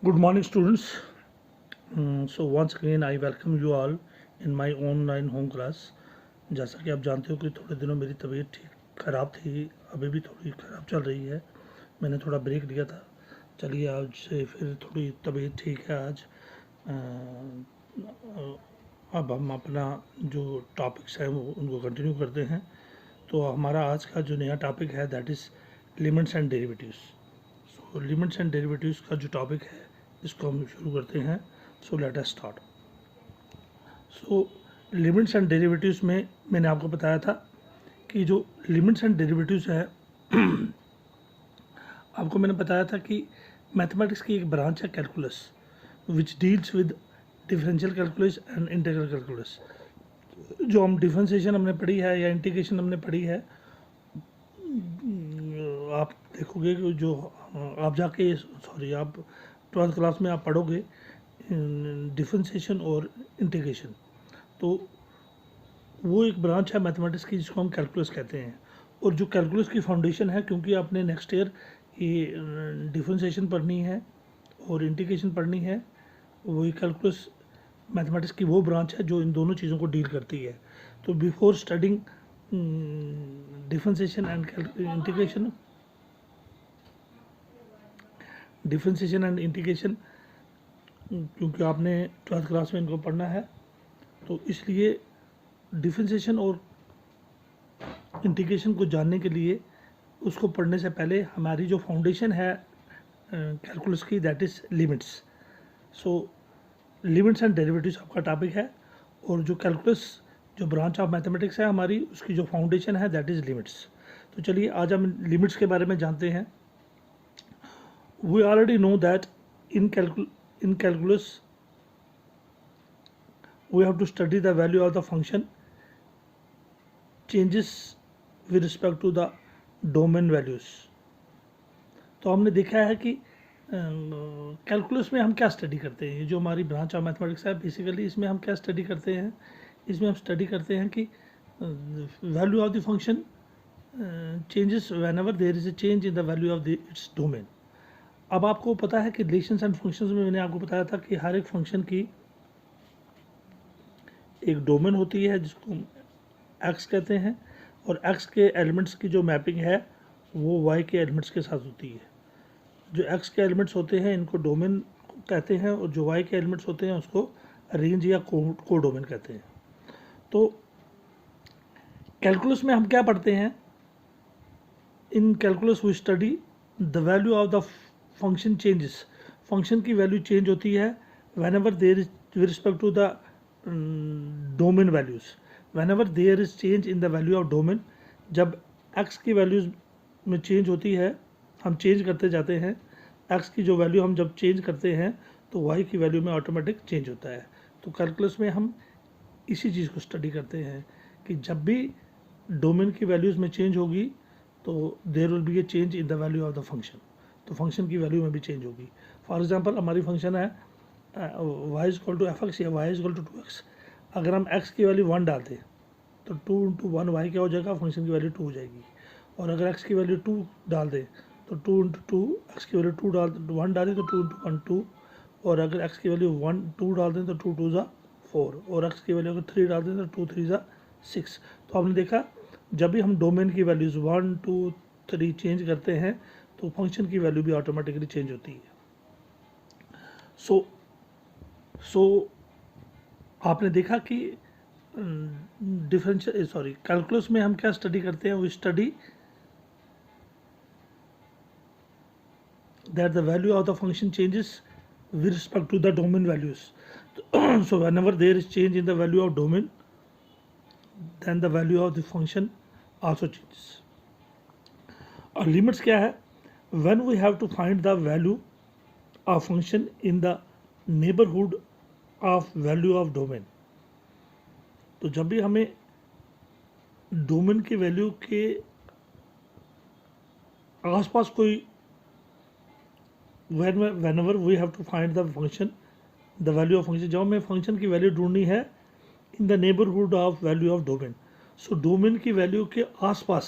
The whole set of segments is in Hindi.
Good morning, students. So once again, I welcome you all in my online home class. जैसा कि आप जानते हो कि थोड़े दिनों मेरी तबीयत ठीक ख़राब थी, अभी भी थोड़ी ख़राब चल रही है। मैंने थोड़ा ब्रेक लिया था। चलिए आज से फिर थोड़ी तबीयत ठीक है आज। अब हम अपना जो टॉपिक्स हैं वो उनको कंटिन्यू करते हैं। तो हमारा आज का जो नया टॉपिक है that is limits and derivatives. So limits and derivatives का जो टॉपिक है इसको हम शुरू करते हैं। So let us start. So limits and derivatives में मैंने आपको बताया था कि जो लिमिट्स एंड डेरिवेटिव्स है आपको मैंने बताया था कि मैथमेटिक्स की एक ब्रांच है calculus which deals with differential calculus and integral calculus. जो हम डिफरेंशिएशन हमने पढ़ी है या इंटीग्रेशन हमने पढ़ी है, आप देखोगे कि जो आप जाके आप 12th क्लास में आप पढ़ोगे डिफरेंशिएशन और इंटीग्रेशन, तो वो एक ब्रांच है मैथमेटिक्स की जिसको हम कैलकुलस कहते हैं। और जो कैलकुलस की फाउंडेशन है, क्योंकि आपने नेक्स्ट ईयर ये डिफरेंशिएशन पढ़नी है और इंटीग्रेशन पढ़नी है, वही कैलकुलस मैथमेटिक्स की वो ब्रांच है जो इन दोनों चीज़ों को डील करती है। तो before studying differentiation and integration क्योंकि आपने 12th क्लास में इनको पढ़ना है, तो इसलिए डिफरेंशिएशन और इंटीग्रेशन को जानने के लिए उसको पढ़ने से पहले हमारी जो फाउंडेशन है कैलकुलस की that is limits. So limits and derivatives आपका टॉपिक है, और जो कैलकुलस जो ब्रांच ऑफ मैथमेटिक्स है हमारी, उसकी जो फाउंडेशन है दैट इज़ लिमिट्स। तो चलिए आज हम लिमिट्स के बारे में जानते हैं। We already know that in calculus we have to study the value of the function changes with respect to the domain values। तो हमने देखा है कि कैलकुलस में हम क्या स्टडी करते हैं। ये जो हमारी ब्रांच ऑफ मैथमेटिक्स है बेसिकली इसमें हम क्या स्टडी करते हैं, इसमें हम स्टडी करते हैं कि value of the function changes whenever there is a change in the value of the its domain. अब आपको पता है कि रिलेशंस एंड फंक्शंस में मैंने आपको बताया था कि हर एक फंक्शन की एक डोमेन होती है जिसको हम एक्स कहते हैं, और एक्स के एलिमेंट्स की जो मैपिंग है वो वाई के एलिमेंट्स के साथ होती है। जो एक्स के एलिमेंट्स होते हैं इनको डोमेन कहते हैं, और जो वाई के एलिमेंट्स होते हैं उसको रेंज या को डोमेन कहते हैं। तो कैलकुलस में हम क्या पढ़ते हैं, in calculus we study the value of the function changes. Function की वैल्यू चेंज होती है whenever there is with respect to the domain values. Whenever there is change in the value of domain, जब एक्स की वैल्यूज़ में चेंज होती है, हम चेंज करते जाते हैं, एक्स की जो वैल्यू हम जब चेंज करते हैं तो वाई की वैल्यू में ऑटोमेटिक चेंज होता है। तो कैलकुलस में हम इसी चीज़ को स्टडी करते हैं कि जब भी डोमेन की वैल्यूज़ में चेंज होगी तो there will be a change in the value of the function, तो फंक्शन की वैल्यू में भी चेंज होगी। फॉर एग्जांपल हमारी फंक्शन है y is equal to F X या y is equal to 2x। अगर हम x की वैल्यू 1 डाल दें तो 2 इंटू 1 वाई क्या हो जाएगा, फंक्शन की वैल्यू 2 हो जाएगी। और अगर x की वैल्यू 2 डाल दें तो 2 इंटू 2, एक्स की वैल्यू 1 डालें तो 2 इंटू 1 2, और अगर x की वैल्यू 2 डाल दें तो 2 2 ज़ा 4, और x की वैल्यू अगर 3 डाल दें तो 2 3 ज़ा 6। तो हमने देखा जब भी हम डोमेन की वैल्यूज़ 1 2 3 चेंज करते हैं तो फंक्शन की वैल्यू भी ऑटोमेटिकली चेंज होती है। सो आपने देखा कि कैलकुलस में हम क्या स्टडी करते हैं, we study that the value of the function changes with respect to the domain values. So whenever there is change in the value of domain then the value of the function also changes. और लिमिट्स क्या है, when we have to find the value of function in the neighborhood of value of domain। तो जब भी हमें डोमेन की वैल्यू के आसपास कोई whenever we have to find the function the value of function, जब हमें फंक्शन की वैल्यू ढूंढनी है इन the neighbourhood of value of domain. So domain की वैल्यू के आसपास,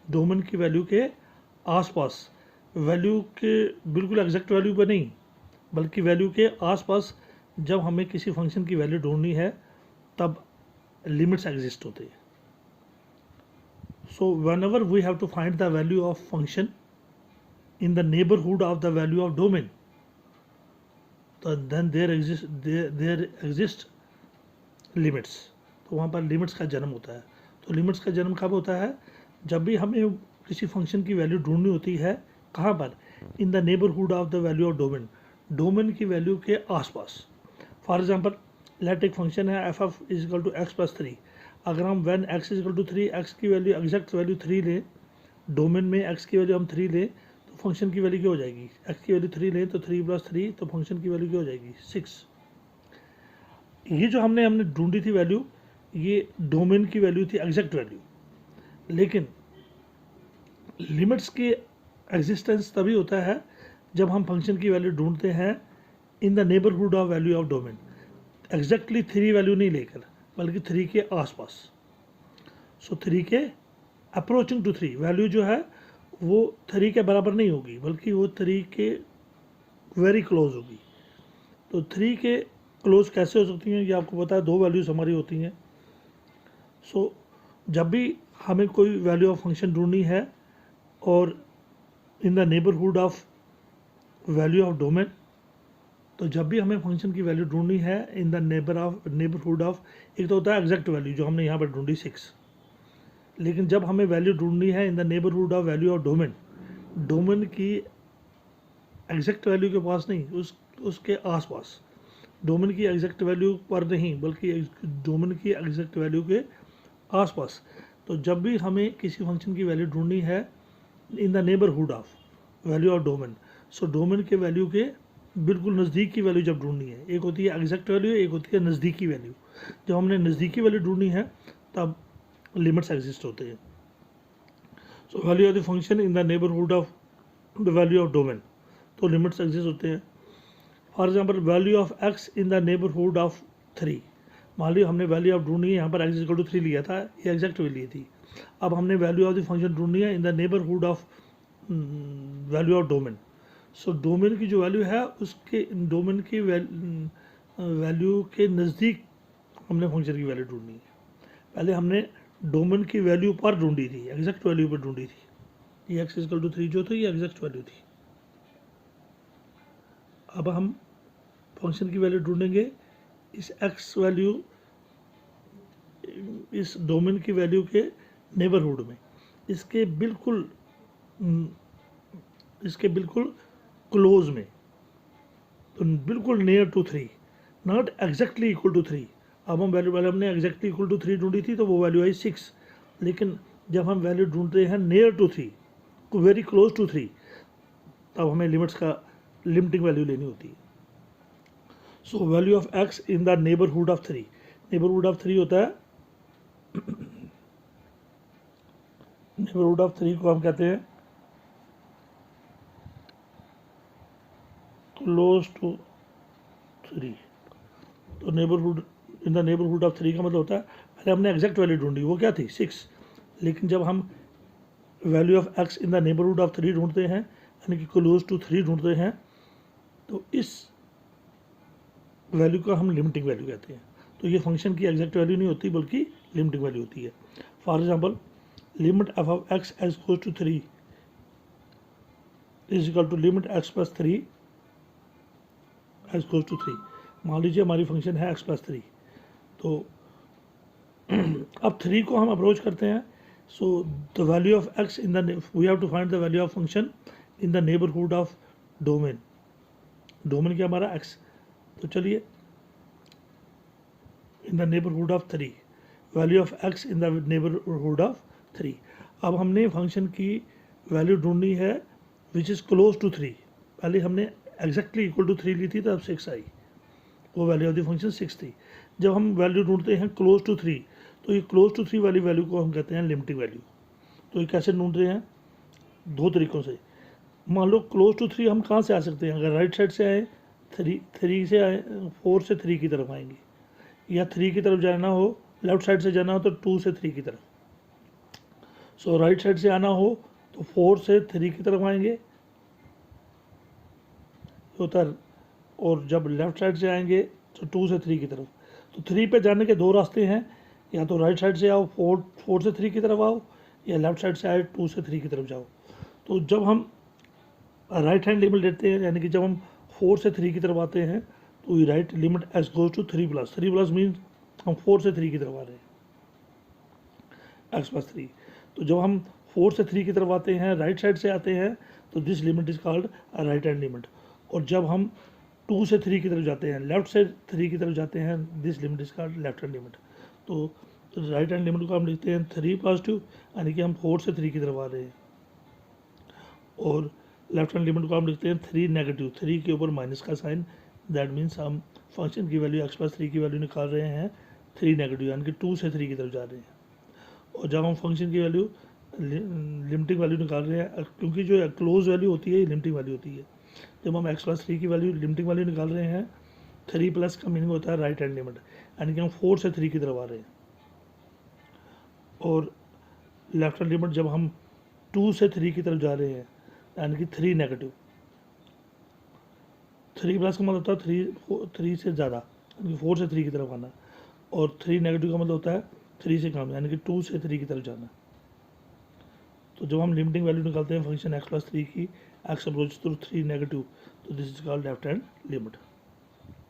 डोमेन की वैल्यू के आसपास, वैल्यू के बिल्कुल एग्जैक्ट वैल्यू पर नहीं, बल्कि वैल्यू के आसपास जब हमें किसी फंक्शन की वैल्यू ढूंढनी है तब लिमिट्स एग्जिस्ट होते हैं. So whenever we have to find the value of function in the neighborhood of the value of domain, तो then there exist limits. तो वहाँ पर लिमिट्स का जन्म होता है. तो लिमिट्स का जन्म कब होता है? जब भी हमें किसी फंक्शन की वैल्यू ढूंढनी होती है. कहाँ पर? In the neighbourhood of the value of domain, domain की वैल्यू के आसपास. फॉर एग्जांपल लेट एक फंक्शन है F of is equal to X plus 3. अगर हम when X is equal to 3 X की वैल्यू एग्जैक्ट वैल्यू 3 लें, डोमेन में एक्स की वैल्यू हम 3 लें, तो फंक्शन की वैल्यू क्या हो जाएगी? एक्स की वैल्यू 3 लें तो 3 प्लस 3, तो फंक्शन की वैल्यू क्या हो जाएगी? 6. ये जो हमने ढूंढी थी वैल्यू, ये डोमेन की वैल्यू थी, एग्जैक्ट वैल्यू. लेकिन लिमिट्स की एग्जिस्टेंस तभी होता है जब हम फंक्शन की वैल्यू ढूंढते हैं इन the neighbourhood of value of domain. Exactly 3 value नहीं लेकर, बल्कि 3 के आसपास. सो 3 के अप्रोचिंग टू 3 वैल्यू जो है वो 3 के बराबर नहीं होगी, बल्कि वो 3 के वेरी क्लोज होगी. तो 3 के क्लोज कैसे हो सकती हैं? ये आपको पता है, 2 वैल्यूज हमारी होती हैं. सो जब भी हमें कोई वैल्यू ऑफ फंक्शन ढूंढनी है और इन the neighbourhood of value of domain, तो जब भी हमें फंक्शन की वैल्यू ढूंढनी है इन द नेबरहुड ऑफ, एक तो होता है एग्जैक्ट वैल्यू जो हमने यहाँ पर ढूंढी 6, लेकिन जब हमें वैल्यू ढूंढनी है इन the neighbourhood of value of domain, domain की एग्जैक्ट वैल्यू के पास नहीं, उसके आसपास. डोमेन की एग्जैक्ट वैल्यू पर नहीं, बल्कि डोमेन की एग्जैक्ट वैल्यू के आसपास. तो जब भी हमें किसी फंक्शन की वैल्यू ढूंढनी है इन the neighbourhood of value of domain, so domain के वैल्यू के बिल्कुल नज़दीक की वैल्यू जब ढूंढनी है, एक होती है एग्जैक्ट वैल्यू, एक होती है नज़दीकी वैल्यू. जब हमने नज़दीकी वैल्यू ढूंढनी है तब लिमिट्स एग्जिस्ट होते हैं. So value of the function in the neighbourhood of the value of domain, तो लिमिट्स एग्जिस्ट होते हैं. For example value of X in the neighbourhood of 3. मान ली हमने वैल्यू ऑफ ढूंढनी है, यहाँ पर एक्स इक्वल टू 3 लिया था, ये एग्जैक्ट वैल्यू ली थी. अब हमने वैल्यू ऑफ द फंक्शन ढूंढनी है इन the neighbourhood of value of domain. So domain की जो वैल्यू है उसके डोमेन की वैल्यू के नज़दीक हमने फंक्शन की वैल्यू ढूंढनी है. पहले हमने डोमेन की वैल्यू पर ढूंढी थी, एग्जैक्ट वैल्यू पर ढूंढी थी. ये एक्स इक्वल टू 3 जो थी ये एग्जैक्ट वैल्यू थी. अब हम फंक्शन की वैल्यू ढूंढेंगे इस एक्स वैल्यू, इस डोमेन की वैल्यू के नेबरहुड में, इसके बिल्कुल क्लोज में. तो बिल्कुल near to 3, not exactly equal to 3. अब हम वैल्यू हमने एग्जैक्टली इक्वल टू 3 ढूंढी थी तो वो वैल्यू आई 6. लेकिन जब हम वैल्यू ढूंढते हैं near to 3, very close to 3, तब हमें लिमिट्स का लिमिटिंग वैल्यू लेनी होती है. So value of X in the neighbourhood of 3, neighbourhood of 3 होता है, नेबरहुड ऑफ 3 को हम कहते हैं क्लोज टू 3. तो neighbourhood in the neighbourhood of 3 का मतलब होता है पहले हमने एग्जैक्ट वैल्यू ढूंढी, वो क्या थी 6. लेकिन जब हम value of X in the neighbourhood of 3 ढूंढते हैं, यानी कि क्लोज टू 3 ढूंढते हैं, तो इस वैल्यू का हम लिमिटिंग वैल्यू कहते हैं. तो ये फंक्शन की एग्जैक्ट वैल्यू नहीं होती, बल्कि लिमिटिंग वैल्यू होती है. For example limit F of X as goes to 3 is equal to limit X plus 3 as goes to 3. मान लीजिए हमारी फंक्शन है एक्स प्लस 3. तो अब 3 को हम अप्रोच करते हैं. So the value of X in the, we have to find the value of function in the neighbourhood of domain. Domain क्या हमारा एक्स. तो चलिए in the neighbourhood of 3, value of X in the neighbourhood of 3. अब हमने फंक्शन की वैल्यू ढूंढनी है विच इज़ क्लोज टू 3. पहले हमने एग्जैक्टली इक्वल टू 3 ली थी, तब 6 आई, वो वैल्यू ऑफ द फंक्शन 6 थी. जब हम वैल्यू ढूंढते हैं क्लोज टू 3, तो ये क्लोज टू 3 वाली वैल्यू को हम कहते हैं लिमिटिंग वैल्यू. तो ये कैसे ढूंढ रहे हैं? 2 तरीक़ों से. मान लो क्लोज टू 3 हम कहाँ से आ सकते हैं? अगर राइट साइड से आए 3 से आए, 4 से 3 की तरफ आएंगे, या 3 की तरफ जाना हो, लेफ्ट साइड से जाना हो तो 2 से 3 की तरफ. सो राइट साइड से आना हो तो 4 से 3 की तरफ आएंगे, होता है और जब लेफ़्ट साइड से आएंगे तो 2 से 3 की तरफ। तो 3 पे जाने के दो रास्ते हैं, या तो राइट साइड से आओ 4 से 3 की तरफ आओ, या लेफ़्ट साइड से आए 2 से 3 की तरफ जाओ। तो जब हम राइट हैंड लिमिट लेते हैं, यानी कि जब हम 4 से 3 की तरफ आते हैं, तो right limit as goes to 3+। 3+ means हम 4 से 3 की तरफ आ रहे हैं, x+3। तो जब हम 4 से 3 की तरफ आते हैं, राइट साइड से आते हैं, तो this limit is called right hand limit. और जब हम 2 से 3 की तरफ जाते हैं, लेफ्ट से 3 की तरफ जाते हैं, this limit is called left hand limit. तो राइट हैंड लिमिट को हम लिखते हैं 3+2, यानी कि हम 4 से 3 की तरफ आ रहे हैं। और लेफ्ट हैंड लिमिट को हम लिखते हैं 3-, 3 के ऊपर माइनस का साइन, दैट मीन्स हम फंक्शन की वैल्यू x+3 की वैल्यू निकाल रहे हैं 3-, यानी कि 2 से 3 की तरफ जा रहे हैं। और जब हम फंक्शन की वैल्यू लिमिटिंग वैल्यू निकाल रहे हैं, क्योंकि जो क्लोज वैल्यू होती है ये लिमिटिंग वैल्यू होती है, जब हम x+3 की वैल्यू लिमिटिंग वैल्यू निकाल रहे हैं, 3+ का मीनिंग होता है राइट हैंड लिमिट, यानी कि हम 4 से 3 की तरफ आ रहे हैं। और लेफ्ट हैंड लिमिट जब हम 2 से 3 की तरफ जा रहे हैं, यानी कि 3-, 3+ का मतलब होता है 3 से ज़्यादा, यानी कि 4 से 3 की तरफ आना। और 3- का मतलब होता है 3 से कम, यानी कि 2 से 3 की तरफ जाना। तो जब हम लिमिटिंग वैल्यू निकालते हैं फंक्शन x+3 की, x अप्रोच टू 3-, तो this is called left hand limit.